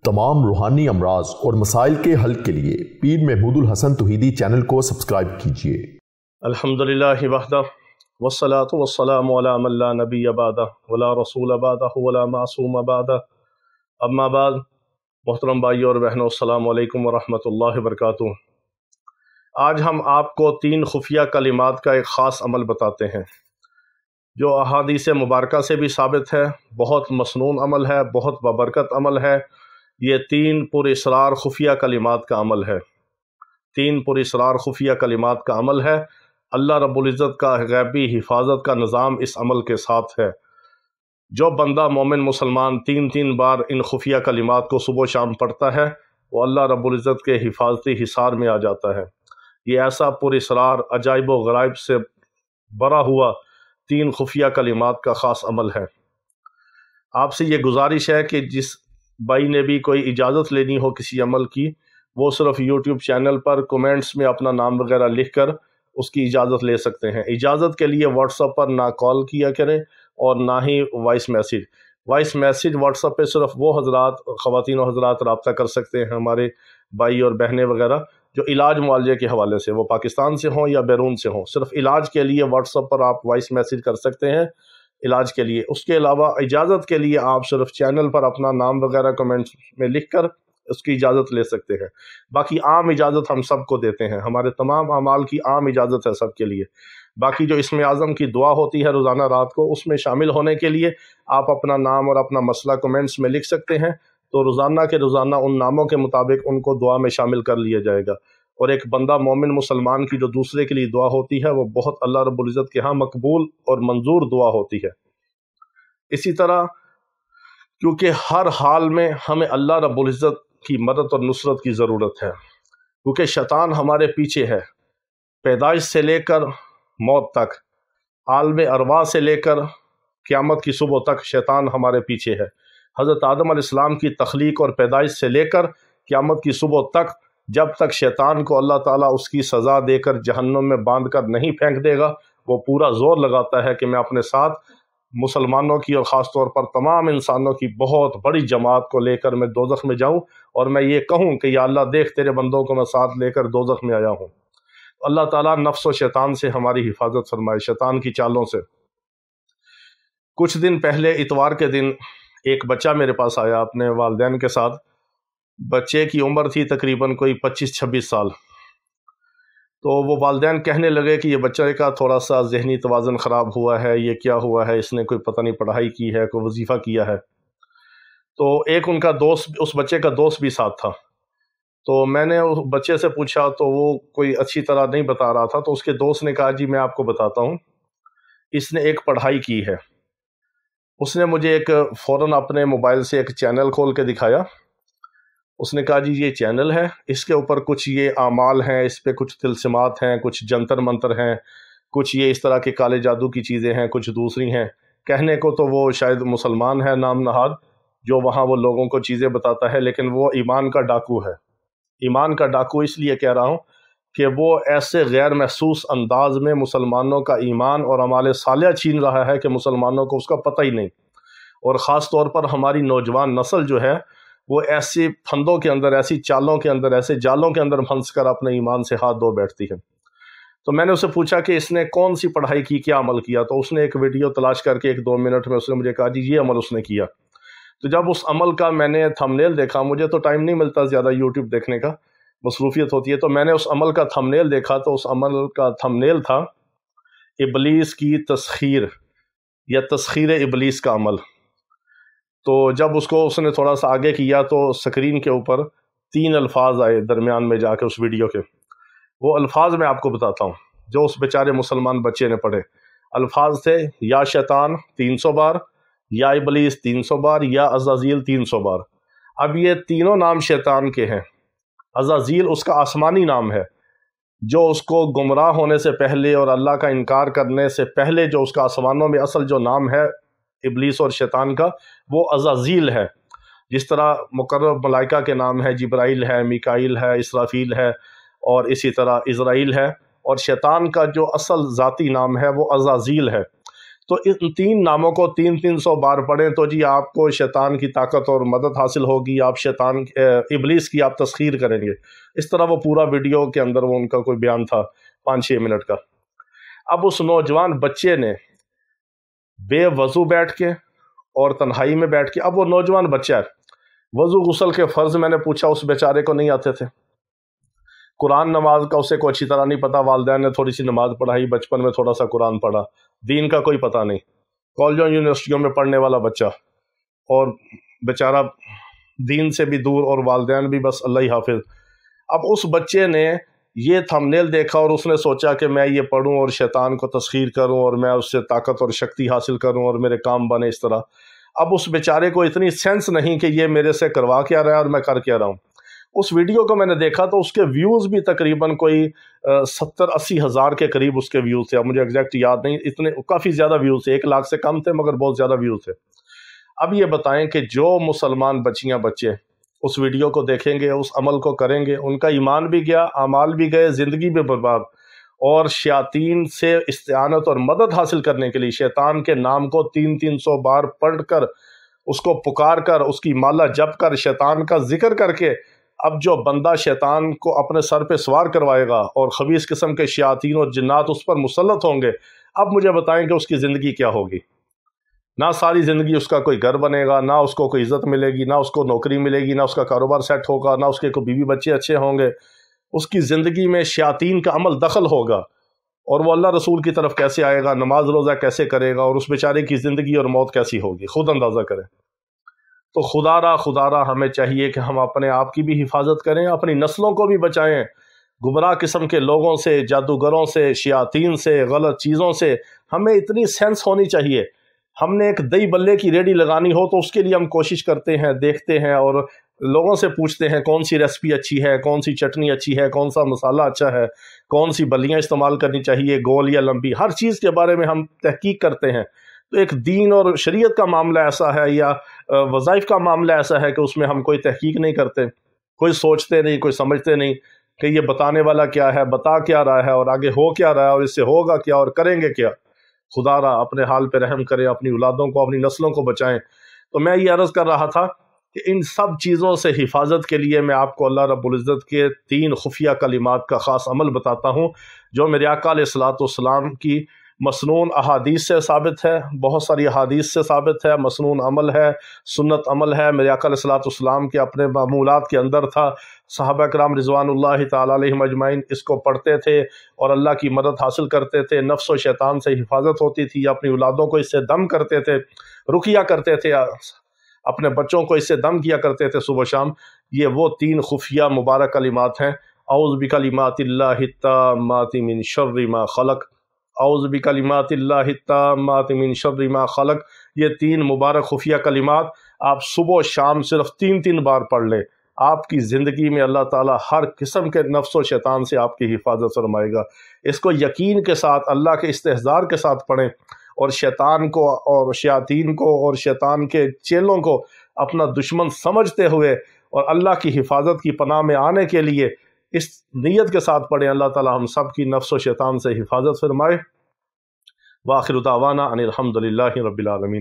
तमाम रूहानी अमराज और मसाइल के हल के लिए पीर महमूद उल हसन तौहीदी चैनल को सब्सक्राइब कीजिए। अल्हम्दुलिल्लाहि वहदा वस्सलातु वस्सलामु अला मन ला नबिय्य बअदा वला रसूल बअदहु वला मासूम बअदा। अम्मा बाद, मोहतरम भाइयों और बहनों, अस्सलामु अलैकुम वरहमतुल्लाहि वबरकातुहू। आज हम आपको 3 खुफिया कलिमात का एक ख़ास अमल बताते हैं जो अहादीस मुबारका से भी साबित है, बहुत मसनून अमल है, बहुत बबरकत अमल है। ये 3 पुरअसरार खुफिया कलिमात का अमल है। 3 पुरअसरार खुफिया कलिमात का अमल है। अल्लाह रब्बुल इज़्ज़त का गैबी हिफाजत का निज़ाम इस अमल के साथ है। जो बंदा मोमिन मुसलमान 3 बार इन खुफिया कलिमात को सुबह शाम पढ़ता है, वो अल्लाह रब्बुल इज़्ज़त के हिफाजती हिसार में आ जाता है। ये ऐसा पुरअसरार अजाइब व गराइब से भरा हुआ 3 खुफिया कलिमात का ख़ास अमल है। आपसे ये गुजारिश है कि जिस भाई ने भी कोई इजाज़त लेनी हो किसी अमल की, वो सिर्फ़ यूट्यूब चैनल पर कमेंट्स में अपना नाम वगैरह लिख कर उसकी इजाज़त ले सकते हैं। इजाज़त के लिए व्हाट्सएप पर ना कॉल किया करें और ना ही वॉइस मैसेज व्हाट्सएप पे सिर्फ वो हज़रात, ख़वातीन और हज़रात रब्ता कर सकते हैं, हमारे भाई और बहनें वगैरह जो इलाज मुआलजे के हवाले से, वो पाकिस्तान से हों या बैरून से हों। सिर्फ इलाज के लिए व्हाट्सएप पर आप वॉइस मैसेज कर सकते हैं इलाज के लिए। उसके अलावा इजाज़त के लिए आप सिर्फ चैनल पर अपना नाम वगैरह कमेंट्स में लिख कर उसकी इजाज़त ले सकते हैं। बाकी आम इजाज़त हम सबको देते हैं, हमारे तमाम अमाल की आम इजाज़त है सबके लिए। बाकी जो इसमें आज़म की दुआ होती है रोज़ाना रात को, उसमें शामिल होने के लिए आप अपना नाम और अपना मसला कमेंट्स में लिख सकते हैं, तो रोज़ाना के रोज़ाना उन नामों के मुताबिक उनको दुआ में शामिल कर लिया जाएगा। और एक बंदा मोमिन मुसलमान की जो दूसरे के लिए दुआ होती है, वो बहुत अल्लाह रब्बुल इज़्ज़त के यहाँ मकबूल और मंजूर दुआ होती है। इसी तरह क्योंकि हर हाल में हमें अल्लाह रब्बुल इज़्ज़त की मदद और नुसरत की ज़रूरत है, क्योंकि शैतान हमारे पीछे है। पैदाइश से लेकर मौत तक, आलम अरवाह से लेकर क़यामत की सुबह तक शैतान हमारे पीछे है। हज़रत आदम अलैहिस्सलाम की तख्लीक और पैदाइश से लेकर क़यामत की सुबह तक, जब तक शैतान को अल्लाह ताला उसकी सज़ा देकर जहन्नम में बांध कर नहीं फेंक देगा, वो पूरा ज़ोर लगाता है कि मैं अपने साथ मुसलमानों की और ख़ास तौर पर तमाम इंसानों की बहुत बड़ी जमात को लेकर मैं दोज़ख में जाऊं और मैं ये कहूं कि या अल्लाह देख, तेरे बंदों को मैं साथ लेकर दोज़ख में आया हूं। अल्लाह ताला नफ्स और शैतान से हमारी हिफाजत फरमाए, शैतान की चालों से। कुछ दिन पहले इतवार के दिन एक बच्चा मेरे पास आया अपने वालिदैन के साथ। बच्चे की उम्र थी तकरीबन कोई 25-26 साल। तो वो वालिदैन कहने लगे कि ये बच्चे का थोड़ा सा ज़हनी तवाज़ुन ख़राब हुआ है, ये क्या हुआ है, इसने कोई पता नहीं पढ़ाई की है, कोई वजीफ़ा किया है। तो एक उनका दोस्त, उस बच्चे का दोस्त भी साथ था। तो मैंने उस बच्चे से पूछा तो वो कोई अच्छी तरह नहीं बता रहा था। तो उसके दोस्त ने कहा, जी मैं आपको बताता हूँ, इसने एक पढ़ाई की है। उसने मुझे एक फ़ौरन अपने मोबाइल से एक चैनल खोल के दिखाया। उसने कहा, जी ये चैनल है, इसके ऊपर कुछ ये आमाल हैं, इस पे कुछ तिलस्मात हैं, कुछ जंतर मंतर हैं, कुछ ये इस तरह के काले जादू की चीज़ें हैं, कुछ दूसरी हैं। कहने को तो वो शायद मुसलमान है नाम नहाद, जो वहाँ वो लोगों को चीज़ें बताता है, लेकिन वो ईमान का डाकू है। ईमान का डाकू इसलिए कह रहा हूँ कि वो ऐसे गैर महसूस अंदाज में मुसलमानों का ईमान और अमाल सालिहा छीन रहा है कि मुसलमानों को उसका पता ही नहीं। और ख़ास तौर पर हमारी नौजवान नस्ल जो है, वो ऐसी फंदों के अंदर, ऐसी चालों के अंदर, ऐसे जालों के अंदर फंस कर अपने ईमान से हाथ धो बैठती है। तो मैंने उससे पूछा कि इसने कौन सी पढ़ाई की, क्या अमल किया। तो उसने एक वीडियो तलाश करके 1-2 मिनट में उसने मुझे कहा, जी ये अमल उसने किया। तो जब उस अमल का मैंने थंबनेल देखा, मुझे तो टाइम नहीं मिलता ज़्यादा यूट्यूब देखने का, मसरूफियत होती है, तो मैंने उस अमल का थंबनेल देखा। तो उस अमल का थंबनेल था इबलीस की तस्खीर या तस्खीर इबलीस का अमल। तो जब उसको उसने थोड़ा सा आगे किया तो स्क्रीन के ऊपर 3 अल्फाज आए दरमियान में जाके उस वीडियो के। वो अल्फाज मैं आपको बताता हूँ जो उस बेचारे मुसलमान बच्चे ने पढ़े। अल्फाज थे, या शैतान 300 बार, या इबलीस 300 बार, या अज़ाज़ील 300 बार। अब ये तीनों नाम शैतान के हैं। अज़ाज़ील उसका आसमानी नाम है, जो उसको गुमराह होने से पहले और अल्लाह का इनकार करने से पहले जो उसका आसमानों में असल जो नाम है इबलीस और शैतान का, वो अज़ाज़ील है। जिस तरह मुकर्रब मलाइका के नाम है, जिब्राइल है, मिकाइल है, इसराफील है और इसी तरह इज़राइल है। और शैतान का जो असल ज़ाती नाम है वो अज़ाज़ील है। تو ان 3 ناموں کو 300 بار پڑھیں تو جی آپ کو شیطان کی طاقت اور مدد حاصل ہوگی، آپ ابلیس کی آپ تسخیر کریں گے۔ اس طرح وہ پورا ویڈیو کے اندر وہ ان کا کوئی بیان تھا 5-6 منٹ کا۔ اب اس نوجوان بچے نے بے وضو بیٹھ کے اور تنہائی میں بیٹھ کے، اب وہ نوجوان بچہ ہے، وضو غسل کے فرض میں نے پوچھا اس بیچارے کو نہیں آتے تھے، قرآن نماز کا اسے کوئی اچھی طرح نہیں پتا، والدین نے تھوڑی سی نماز پڑھائی، بچپن میں تھوڑا سا قرآن پڑھا، دین کا کوئی پتہ نہیں، کالجوں یونیورسٹیوں میں پڑھنے والا بچہ اور بیچارہ دین سے بھی دور اور والدین بھی بس اللہ ہی حافظ۔ اب اس بچے نے یہ تھمبنیل دیکھا اور اس نے سوچا کہ میں یہ پڑھوں اور شیطان کو تسخیر کروں اور میں اس سے طاقت اور شکتی حاصل کروں اور میرے کام بنے اس طرح۔ اب اس بیچارے کو اتنی سینس نہیں کہ یہ میرے سے کروا کیا رہا ہے اور میں کر کیا رہا ہوں۔ اس ویڈیو کو میں نے دیکھا تو اس کے ویوز بھی تقریباً کوئی 70-80 ہزار کے قریب اس کے ویوز تھے، اب مجھے ایگزیکٹ یاد نہیں، اتنے کافی زیادہ ویوز تھے، 1 لاکھ سے کم تھے مگر بہت زیادہ ویوز تھے۔ اب یہ بتائیں کہ جو مسلمان بچیاں بچے اس ویڈیو کو دیکھیں گے، اس عمل کو کریں گے، ان کا ایمان بھی گیا، اعمال بھی گئے، زندگی بھی برباد، اور شیاطین سے استعانت اور مدد حاصل کرنے کے لیے شیطان کے نام کو 300 بار پڑھ کر، اس کو پکار کر، اس کی مالا جپ کر، شیطان کا ذکر کر کے، اب جو بندہ شیطان کو اپنے سر پہ سوار کروائے گا اور خبیث قسم کے شیاطین اور جنات اس پر مسلط ہوں گے، اب مجھے بتائیں کہ اس کی زندگی کیا ہوگی؟ نہ ساری زندگی اس کا کوئی گھر بنے گا، نہ اس کو کوئی عزت ملے گی، نہ اس کو نوکری ملے گی، نہ اس کا کاروبار سیٹ ہوگا، نہ اس کے کوئی بیوی بچے اچھے ہوں گے۔ اس کی زندگی میں شیاطین کا عمل دخل ہوگا، اور وہ اللہ رسول کی طرف کیسے آئے گا، نماز روزہ کیسے کرے گا، اور اس بیچارے کی زندگی اور موت کیسی ہوگی، خود اندازہ کریں۔ تو خدا را ہمیں چاہیے کہ ہم اپنے آپ کی بھی حفاظت کریں، اپنی نسلوں کو بھی بچائیں گمراہ قسم کے لوگوں سے، جادوگروں سے، شیاطین سے، غلط چیزوں سے۔ ہمیں اتنی سینس ہونی چاہیے، ہم نے ایک دہی بلے کی ریڈی لگانی ہو تو اس کے لیے ہم کوشش کرتے ہیں، دیکھتے ہیں اور لوگوں سے پوچھتے ہیں کون سی ریسپی اچھی ہے، کون سی چٹنی اچھی ہے، کون سا مسالہ اچھا ہے، کون سی بلیاں استعمال کرنی چاہیے، گول یا لمبی، ہر چیز کے بارے میں ہم تحقیق کرتے ہیں۔ تو ایک دین اور شریعت کا معاملہ ایسا ہے یا وظائف کا معاملہ ایسا ہے کہ اس میں ہم کوئی تحقیق نہیں کرتے، کوئی سوچتے نہیں، کوئی سمجھتے نہیں کہ یہ بتانے والا کیا ہے، بتا کیا رہا ہے، اور آگے ہو کیا رہا ہے، اور اس سے ہوگا کیا اور کریں گے کیا۔ خدا را اپنے حال پہ رحم کرے، اپنی اولادوں کو، اپنی نسلوں کو بچائیں۔ تو میں یہ عرض کر رہا تھا کہ ان سب چیزوں سے حفاظت کے لیے میں آپ کو اللہ رب العزت کے 3 خفیہ کلمات کا خاص عمل بتاتا ہوں، جو میرے آقا علیہ الصلوۃ والسلام کی مسنون احادیث سے ثابت ہے، بہت ساری احادیث سے ثابت ہے، مسنون عمل ہے، سنت عمل ہے، میرے آقا علیہ الصلوۃ والسلام کے اپنے معمولات کے اندر تھا، صحابہ کرام رضوان اللہ تعالیٰ علیہم اجمعین اس کو پڑھتے تھے اور اللہ کی مدد حاصل کرتے تھے، نفس و شیطان سے حفاظت ہوتی تھی، اپنی اولادوں کو اس سے دم کرتے تھے، رقیہ کرتے تھے، اپنے بچوں کو اس سے دم کیا کرتے تھے صبح و شام۔ یہ وہ 3 خفیہ مبارک کلمات ہیں، اعوذ بکلمات اللہ التامات من شر ما خلق، اعوذ بکلمات اللہ التامات من شر ما خلق۔ یہ 3 مبارک خفیہ کلمات آپ صبح و شام صرف 3 بار پڑھ لیں، آپ کی زندگی میں اللہ تعالیٰ ہر قسم کے نفس و شیطان سے آپ کی حفاظت فرمائے گا۔ اس کو یقین کے ساتھ، اللہ کے استحضار کے ساتھ پڑھیں، اور شیطان کو اور شیاطین کو اور شیطان کے چیلوں کو اپنا دشمن سمجھتے ہوئے اور اللہ کی حفاظت کی پناہ میں آنے کے لیے اس نیت کے ساتھ پڑھیں۔ اللہ تعالیٰ ہم سب کی نفس و شیطان سے حفاظت فرمائے۔ وآخر دعوانا ان الحمد للہ رب العالمین۔